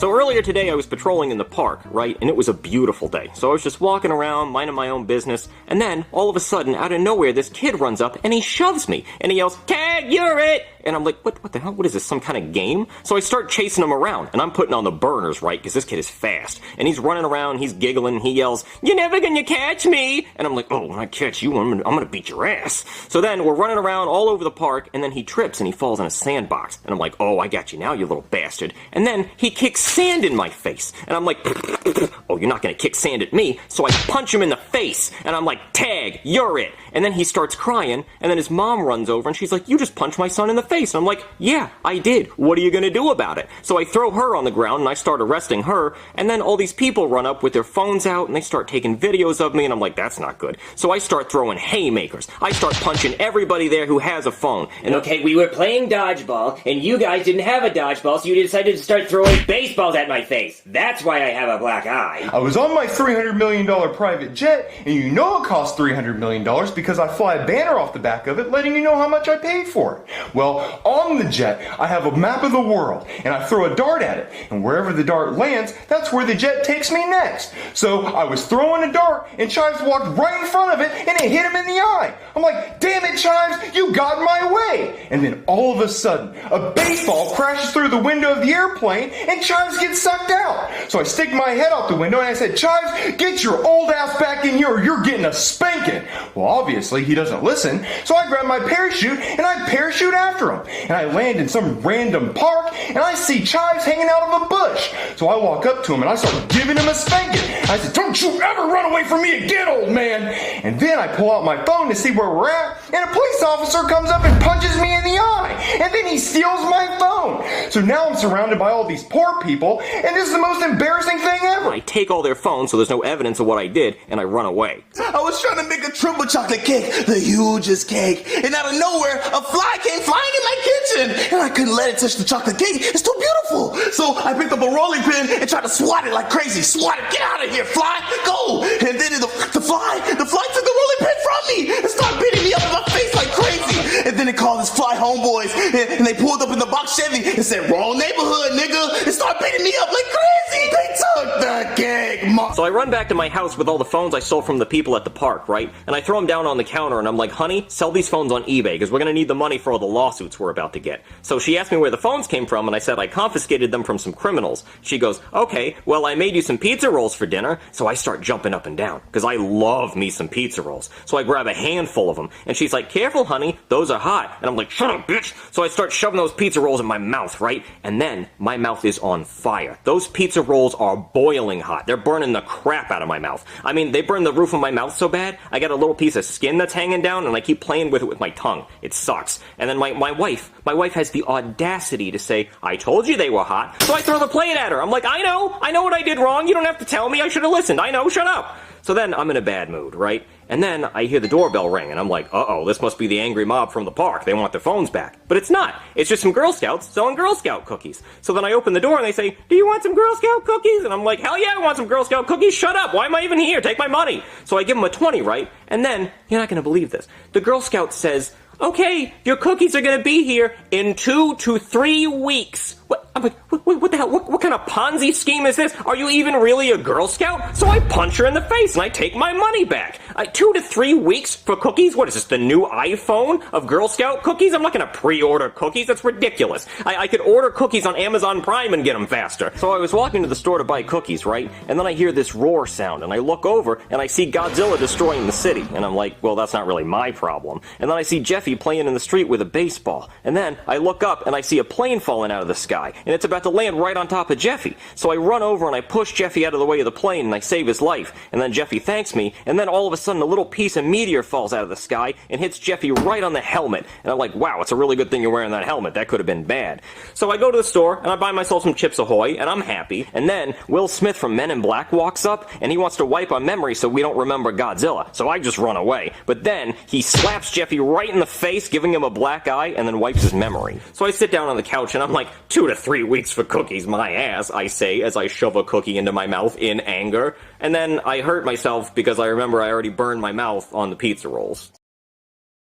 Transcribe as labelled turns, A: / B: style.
A: So earlier today I was patrolling in the park, right, and it was a beautiful day. So I was just walking around, minding my own business, and then, all of a sudden, out of nowhere, this kid runs up and he shoves me, and he yells, "Tag, you're it!" And I'm like, what the hell? What is this, some kind of game? So I start chasing him around, and I'm putting on the burners, right, because this kid is fast. And he's running around, he's giggling, he yells, "You're never gonna catch me!" And I'm like, oh, when I catch you, I'm gonna beat your ass. So then, we're running around all over the park, and then he trips and he falls in a sandbox. And I'm like, oh, I got you now, you little bastard. And then, he kicks sand in my face. And I'm like, oh, you're not gonna kick sand at me. So I punch him in the face, and I'm like, "Tag, you're it!" And then he starts crying, and then his mom runs over, and she's like, "You just punched my son in the face." And I'm like, "Yeah, I did. What are you gonna do about it?" So I throw her on the ground, and I start arresting her, and then all these people run up with their phones out, and they start taking videos of me, and I'm like, that's not good. So I start throwing haymakers. I start punching everybody there who has a phone. And
B: okay, we were playing dodgeball, and you guys didn't have a dodgeball, so you decided to start throwing baseballs at my face. That's why I have a black eye.
C: I was on my $300 million private jet, and you know it cost $300 million because I fly a banner off the back of it letting you know how much I paid for it. Well, on the jet, I have a map of the world, and I throw a dart at it, and wherever the dart lands, that's where the jet takes me next. So I was throwing a dart, and Chives walked right in front of it, and it hit him in the eye. I'm like, "Damn it, Chives, you got in my way!" And then all of a sudden, a baseball crashes through the window of the airplane, and Chives gets sucked out. So I stick my head out the window, and I said, "Chives, get your old ass back in here, or you're getting a spanking." Well, obviously, he doesn't listen, so I grab my parachute, and I parachute after him. And I land in some random park, and I see Chives hanging out of a bush. So I walk up to him, and I start giving him a spanking. I said, "Don't you ever run away from me again, old man!" And then I pull out my phone to see where we're at, and a police officer comes up and punches me in the eye. And then he steals my phone. So now I'm surrounded by all these poor people, and this is the most embarrassing thing ever.
A: I take all their phones so there's no evidence of what I did, and I run away.
D: I was trying to make a triple chocolate cake, the hugest cake, and out of nowhere, a fly came flying in my kitchen, and I couldn't let it touch the chocolate cake. It's too beautiful. So I picked up a rolling pin and tried to swat it like crazy. Swat it, get out of here, fly, go! And then the fly took the rolling pin from me and started beating me up in my face like crazy. And then it called his fly homeboys, and they pulled up in the box Chevy and said, "Wrong neighborhood, nigga," and started beating me up like crazy. They took the cake,
A: So I run back to my house with all the phones I stole from the people at the park, right? And I throw them down on the counter, and I'm like, "Honey, sell these phones on eBay, because we're gonna need the money for all the lawsuits we're about to get." So she asked me where the phones came from, and I said I confiscated them from some criminals. She goes, "Okay, well, I made you some pizza rolls for dinner." So I start jumping up and down, because I love me some pizza rolls. So I grab a handful of them, and she's like, "Careful, honey, those are hot." And I'm like, "Shut up, bitch!" So I start shoving those pizza rolls in my mouth, right? And then my mouth is on fire. Those pizza rolls are boiling hot. They're burning the crap out of my mouth. I mean, they burn the roof of my mouth so bad, I got a little piece of skin that's hanging down, and I keep playing with it with my tongue. It sucks. And then my wife has the audacity to say, "I told you they were hot." So I throw the plate at her. I'm like, I know what I did wrong. You don't have to tell me. I should have listened. I know, shut up. So then I'm in a bad mood, right? And then I hear the doorbell ring, and I'm like, uh-oh, this must be the angry mob from the park. They want their phones back. But it's not. It's just some Girl Scouts selling Girl Scout cookies. So then I open the door, and they say, "Do you want some Girl Scout cookies?" And I'm like, hell yeah, I want some Girl Scout cookies. Shut up. Why am I even here? Take my money. So I give them a 20, right? And then, you're not going to believe this, the Girl Scout says, "Okay, your cookies are going to be here in 2 to 3 weeks. I'm like, what the hell? What kind of Ponzi scheme is this? Are you even really a Girl Scout? So I punch her in the face and I take my money back. 2 to 3 weeks for cookies? What is this, the new iPhone of Girl Scout cookies? I'm not going to pre-order cookies. That's ridiculous. I could order cookies on Amazon Prime and get them faster. So I was walking to the store to buy cookies, right? And then I hear this roar sound and I look over and I see Godzilla destroying the city. And I'm like, well, that's not really my problem. And then I see Jeffy playing in the street with a baseball. And then I look up and I see a plane falling out of the sky. And it's about to land right on top of Jeffy. So I run over and I push Jeffy out of the way of the plane and I save his life. And then Jeffy thanks me. And then all of a sudden a little piece of meteor falls out of the sky and hits Jeffy right on the helmet. And I'm like, wow, it's a really good thing you're wearing that helmet. That could have been bad. So I go to the store and I buy myself some Chips Ahoy and I'm happy. And then Will Smith from Men in Black walks up and he wants to wipe our memory so we don't remember Godzilla. So I just run away. But then he slaps Jeffy right in the face, giving him a black eye, and then wipes his memory. So I sit down on the couch and I'm like, 2 to 3 weeks for cookies, my ass, I say as I shove a cookie into my mouth in anger. And then I hurt myself because I remember I already burned my mouth on the pizza rolls.